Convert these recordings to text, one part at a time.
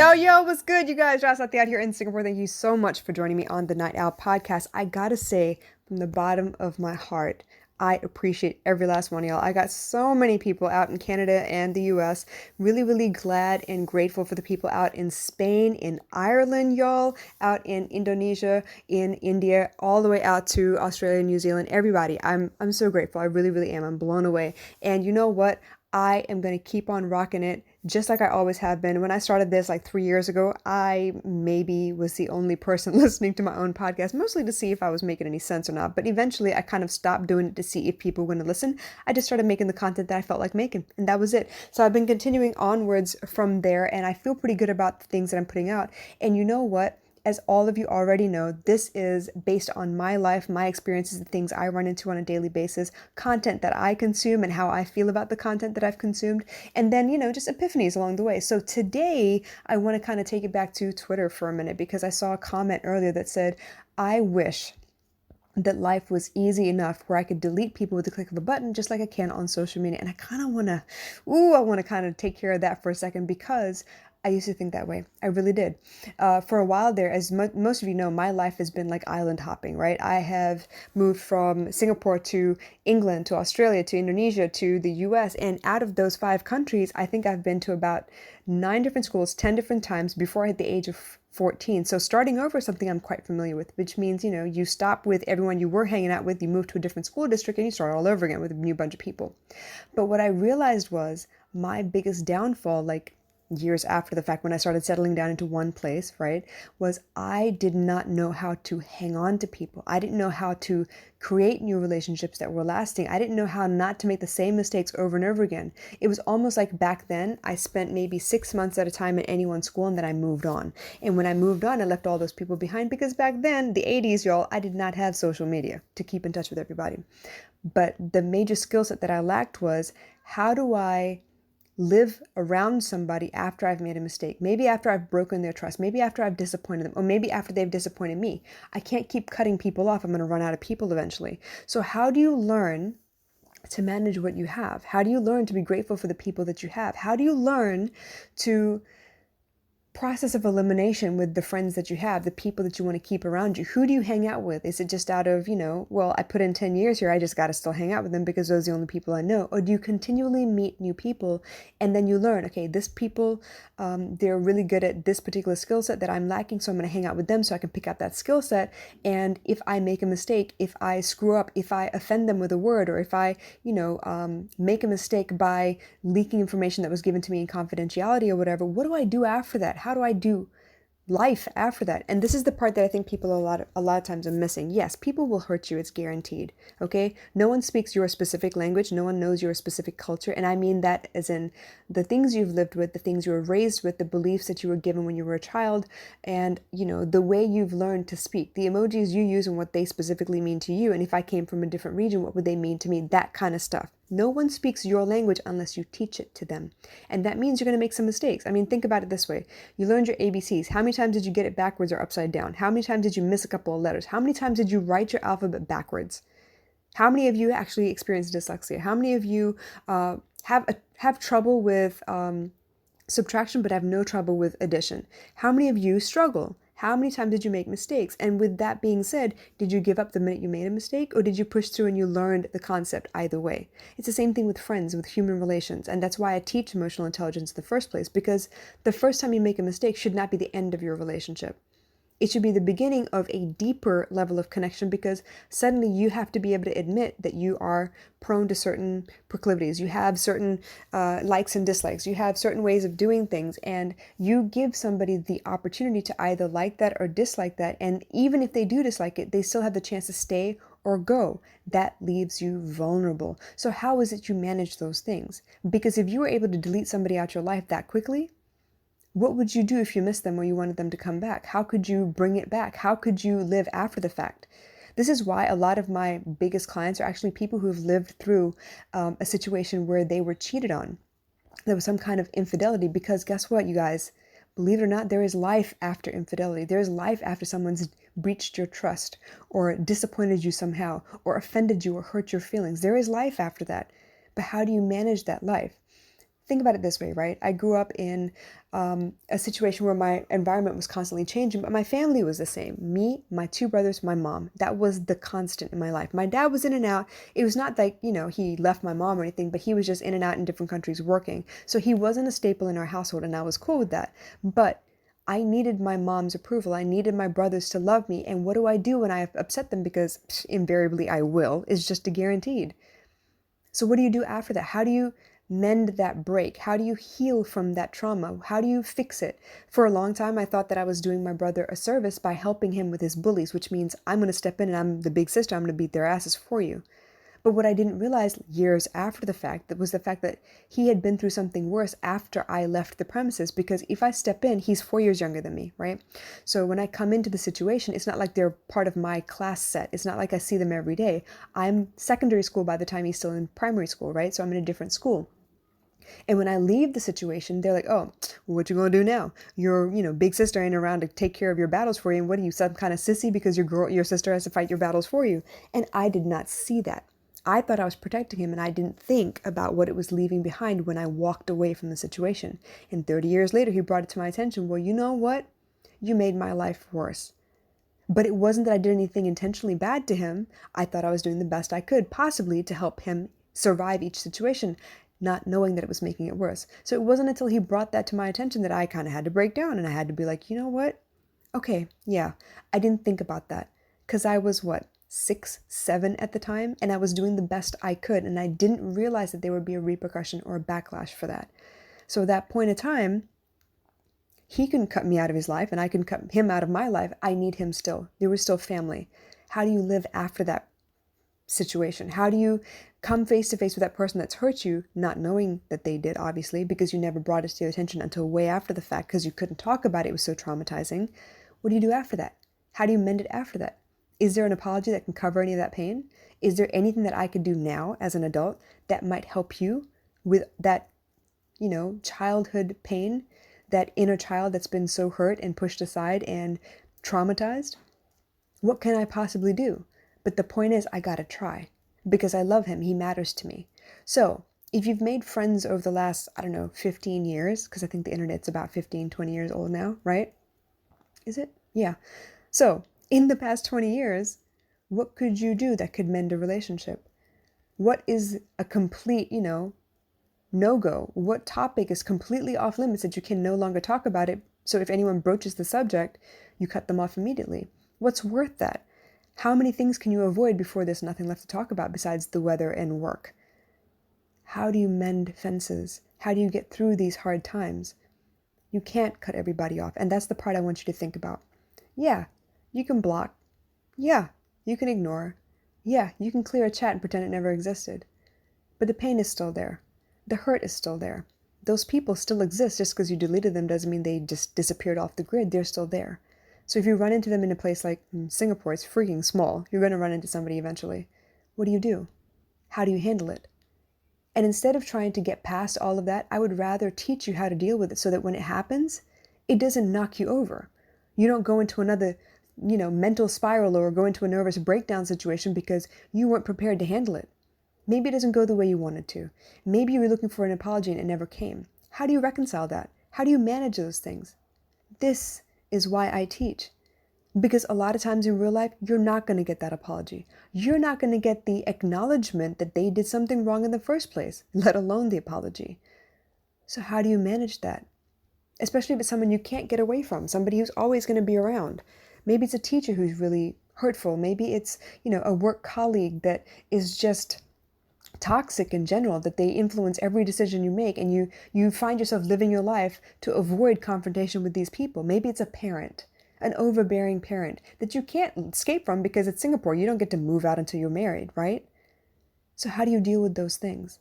Yo, what's good, you guys? Josh out here in Singapore. Thank you so much for joining me on the Night Owl podcast. I gotta say, from the bottom of my heart, I appreciate every last one of y'all. I got so many people out in Canada and the US. Really, really glad and grateful for the people out in Spain, in Ireland, y'all, out in Indonesia, in India, all the way out to Australia, New Zealand, everybody. I'm so grateful. I really, really am. I'm blown away. And you know what? I am going to keep on rocking it just like I always have been. When I started this like 3 years ago, I maybe was the only person listening to my own podcast, mostly to see if I was making any sense or not. But eventually, I kind of stopped doing it to see if people were going to listen. I just started making the content that I felt like making, and that was it. So I've been continuing onwards from there, and I feel pretty good about the things that I'm putting out. And you know what? As all of you already know, this is based on my life, my experiences, the things I run into on a daily basis, content that I consume and how I feel about the content that I've consumed, and then, just epiphanies along the way. So today, I want to kind of take it back to Twitter for a minute because I saw a comment earlier that said, I wish that life was easy enough where I could delete people with the click of a button just like I can on social media. And I kind of want to kind of take care of that for a second because I used to think that way. I really did. For a while there, as most of you know, my life has been like island hopping, right? I have moved from Singapore to England, to Australia, to Indonesia, to the US. And out of those 5 countries, I think I've been to about 9 different schools, 10 different times before I hit the age of 14. So starting over is something I'm quite familiar with, which means, you stop with everyone you were hanging out with, you move to a different school district, and you start all over again with a new bunch of people. But what I realized was my biggest downfall, like years after the fact when I started settling down into one place, right, was I did not know how to hang on to people. I didn't know how to create new relationships that were lasting. I didn't know how not to make the same mistakes over and over again. It was almost like back then I spent maybe 6 months at a time in any one school and then I moved on. And when I moved on, I left all those people behind because back then, the 80s, y'all, I did not have social media to keep in touch with everybody. But the major skill set that I lacked was, how do I live around somebody after I've made a mistake, maybe after I've broken their trust, maybe after I've disappointed them, or maybe after they've disappointed me. I can't keep cutting people off. I'm going to run out of people eventually. So how do you learn to manage what you have? How do you learn to be grateful for the people that you have? How do you learn to process of elimination with the friends that you have, the people that you want to keep around you? Who do you hang out with? Is it just out of, well, I put in 10 years here, I just got to still hang out with them because those are the only people I know? Or do you continually meet new people and then you learn, okay, this people, they're really good at this particular skill set that I'm lacking, so I'm going to hang out with them so I can pick up that skill set. And if I make a mistake, if I screw up, if I offend them with a word, or if I, make a mistake by leaking information that was given to me in confidentiality or whatever, what do I do after that? How do I do life after that? And this is the part that I think people a lot of times are missing. Yes, people will hurt you, it's guaranteed. Okay? No one speaks your specific language, no one knows your specific culture, and I mean that as in the things you've lived with, the things you were raised with, the beliefs that you were given when you were a child, and the way you've learned to speak, the emojis you use and what they specifically mean to you. And if I came from a different region, what would they mean to me? That kind of stuff. No one speaks your language unless you teach it to them. And that means you're going to make some mistakes. I mean, think about it this way. You learned your ABCs. How many times did you get it backwards or upside down? How many times did you miss a couple of letters? How many times did you write your alphabet backwards? How many of you actually experience dyslexia? How many of you have trouble with subtraction but have no trouble with addition? How many of you struggle? How many times did you make mistakes? And with that being said, did you give up the minute you made a mistake, or did you push through and you learned the concept either way? It's the same thing with friends, with human relations. And that's why I teach emotional intelligence in the first place, because the first time you make a mistake should not be the end of your relationship. It should be the beginning of a deeper level of connection, because suddenly you have to be able to admit that you are prone to certain proclivities. You have certain likes and dislikes. You have certain ways of doing things, and you give somebody the opportunity to either like that or dislike that. And even if they do dislike it, they still have the chance to stay or go. That leaves you vulnerable. So how is it you manage those things? Because if you were able to delete somebody out your life that quickly, what would you do if you missed them or you wanted them to come back? How could you bring it back? How could you live after the fact? This is why a lot of my biggest clients are actually people who've lived through a situation where they were cheated on. There was some kind of infidelity, because guess what, you guys? Believe it or not, there is life after infidelity. There is life after someone's breached your trust or disappointed you somehow or offended you or hurt your feelings. There is life after that. But how do you manage that life? think about it this way, right? I grew up in a situation where my environment was constantly changing, but my family was the same. Me, my two brothers, my mom. That was the constant in my life. My dad was in and out. It was not like, he left my mom or anything, but he was just in and out in different countries working. So he wasn't a staple in our household, and I was cool with that. But I needed my mom's approval. I needed my brothers to love me. And what do I do when I upset them? Because invariably I will, is just a guaranteed. So what do you do after that? How do you mend that break? How do you heal from that trauma? How do you fix it? For a long time, I thought that I was doing my brother a service by helping him with his bullies, which means I'm going to step in and I'm the big sister. I'm going to beat their asses for you. But what I didn't realize years after the fact that was the fact that he had been through something worse after I left the premises, because if I step in, he's 4 years younger than me, right? So when I come into the situation, it's not like they're part of my class set. It's not like I see them every day. I'm secondary school by the time he's still in primary school, right? So I'm in a different school. And when I leave the situation, they're like, oh, what you gonna do now? Your, big sister ain't around to take care of your battles for you. And what are you, some kind of sissy because your sister has to fight your battles for you? And I did not see that. I thought I was protecting him, and I didn't think about what it was leaving behind when I walked away from the situation. And 30 years later, he brought it to my attention. Well, you know what? You made my life worse. But it wasn't that I did anything intentionally bad to him. I thought I was doing the best I could, possibly to help him survive each situation, not knowing that it was making it worse. So it wasn't until he brought that to my attention that I kind of had to break down, and I had to be like, you know what? Okay, yeah, I didn't think about that. Because I was, 6, 7 at the time, and I was doing the best I could, and I didn't realize that there would be a repercussion or a backlash for that. So at that point in time, he couldn't cut me out of his life, and I couldn't cut him out of my life. I need him still. There was still family. How do you live after that situation? How do you come face to face with that person that's hurt you, not knowing that they did, obviously, because you never brought it to your attention until way after the fact because you couldn't talk about it. It was so traumatizing. What do you do after that? How do you mend it after that? Is there an apology that can cover any of that pain? Is there anything that I could do now as an adult that might help you with that, childhood pain, that inner child that's been so hurt and pushed aside and traumatized? What can I possibly do? But the point is, I gotta try because I love him. He matters to me. So if you've made friends over the last, 15 years, because I think the internet's about 15, 20 years old now, right? Is it? Yeah. So in the past 20 years, what could you do that could mend a relationship? What is a complete, no-go? What topic is completely off limits that you can no longer talk about it? So if anyone broaches the subject, you cut them off immediately. What's worth that? How many things can you avoid before there's nothing left to talk about besides the weather and work? How do you mend fences? How do you get through these hard times? You can't cut everybody off. And that's the part I want you to think about. Yeah, you can block. Yeah, you can ignore. Yeah, you can clear a chat and pretend it never existed. But the pain is still there. The hurt is still there. Those people still exist. Just because you deleted them doesn't mean they just disappeared off the grid. They're still there. So if you run into them in a place like Singapore, it's freaking small. You're going to run into somebody eventually. What do? How do you handle it? And instead of trying to get past all of that, I would rather teach you how to deal with it so that when it happens, it doesn't knock you over. You don't go into another, mental spiral or go into a nervous breakdown situation because you weren't prepared to handle it. Maybe it doesn't go the way you wanted to. Maybe you were looking for an apology and it never came. How do you reconcile that? How do you manage those things? This is why I teach. Because a lot of times in real life, you're not going to get that apology. You're not going to get the acknowledgement that they did something wrong in the first place, let alone the apology. So how do you manage that? Especially if it's someone you can't get away from, somebody who's always going to be around. Maybe it's a teacher who's really hurtful. Maybe it's, a work colleague that is just toxic in general, that they influence every decision you make, and you find yourself living your life to avoid confrontation with these people. Maybe it's a parent, an overbearing parent that you can't escape from because it's Singapore. You don't get to move out until you're married, right? So how do you deal with those things?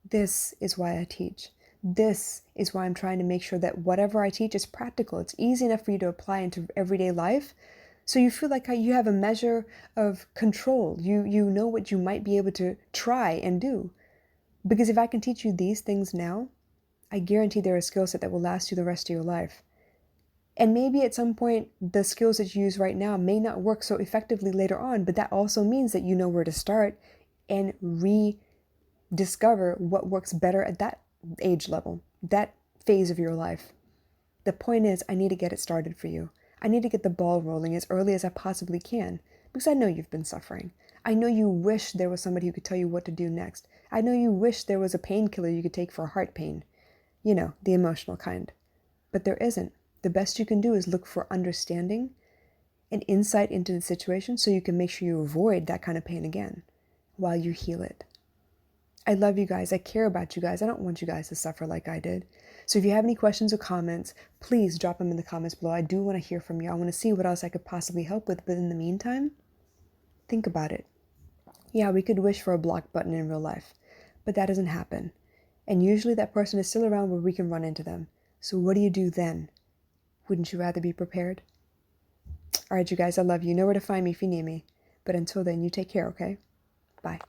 This is why I teach. This is why I'm trying to make sure that whatever I teach is practical. It's easy enough for you to apply into everyday life. So you feel like you have a measure of control. You know what you might be able to try and do. Because if I can teach you these things now, I guarantee they're a skill set that will last you the rest of your life. And maybe at some point, the skills that you use right now may not work so effectively later on, but that also means that you know where to start and rediscover what works better at that age level, that phase of your life. The point is, I need to get it started for you. I need to get the ball rolling as early as I possibly can, because I know you've been suffering. I know you wish there was somebody who could tell you what to do next. I know you wish there was a painkiller you could take for heart pain. You know, the emotional kind. But there isn't. The best you can do is look for understanding and insight into the situation so you can make sure you avoid that kind of pain again while you heal it. I love you guys. I care about you guys. I don't want you guys to suffer like I did. So if you have any questions or comments, please drop them in the comments below. I do want to hear from you. I want to see what else I could possibly help with. But in the meantime, think about it. Yeah, we could wish for a block button in real life, but that doesn't happen. And usually that person is still around where we can run into them. So what do you do then? Wouldn't you rather be prepared? All right, you guys, I love you. You know where to find me if you need me. But until then, you take care, okay? Bye.